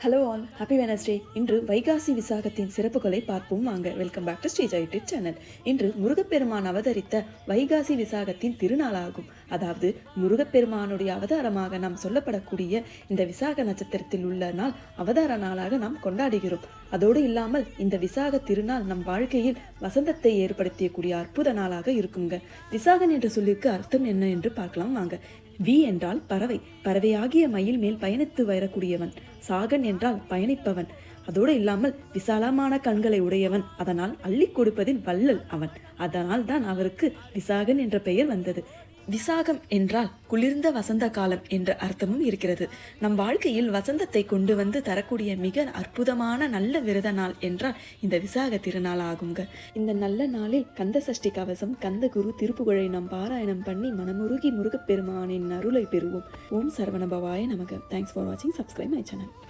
Hello all, happy Wednesday. இன்று வைகாசி விசாகத்தின் சிறப்புகளை பார்ப்போம் வாங்க. Welcome back to Sreeja YouTube channel. இன்று முருகப்பெருமான் அவதரித்த வைகாசி விசாகத்தின் திருநாளாகும். அதாவது முருகப்பெருமானுடைய அவதாரமாக நாம் சொல்லப்படக்கூடிய இந்த விசாக நட்சத்திரத்தில் உள்ள நாள் அவதார நாளாக நாம் கொண்டாடுகிறோம். அதோடு இல்லாமல் இந்த விசாக திருநாள் நம் வாழ்க்கையில் வசந்தத்தை ஏற்படுத்தியக்கூடிய அற்புத நாளாக இருக்குங்க. விசாகன் என்ற சொல்லிற்கு அர்த்தம் என்ன என்று பார்க்கலாம் வாங்க. வி என்றால் பறவை, பறவையாகிய மயில் மேல் பயணித்து வரக்கூடியவன். சாகன் என்றால் பயணிப்பவன். அதோடு இல்லாமல் விசாலமான கண்களை உடையவன், அதனால் அள்ளி கொடுப்பதில் வள்ளல் அவன். அதனால் தான் அவருக்கு விசாகன் என்ற பெயர் வந்தது. விசாகம் என்றால் குளிர்ந்த வசந்த காலம் என்ற அர்த்தமும் இருக்கிறது. நம் வாழ்க்கையில் வசந்தத்தை கொண்டு வந்து தரக்கூடிய மிக அற்புதமான நல்ல விரத நாள் என்றால் இந்த விசாக திருநாள் ஆகுங்க. இந்த நல்ல நாளில் கந்த சஷ்டி கவசம், கந்த குரு திருப்புகழை நாம் பாராயணம் பண்ணி மனமுருகி முருகப்பெருமானின் அருளை பெறுவோம். ஓம் சரவணபவாய நமக. தேங்க்ஸ் ஃபார் வாட்சிங். Subscribe my channel.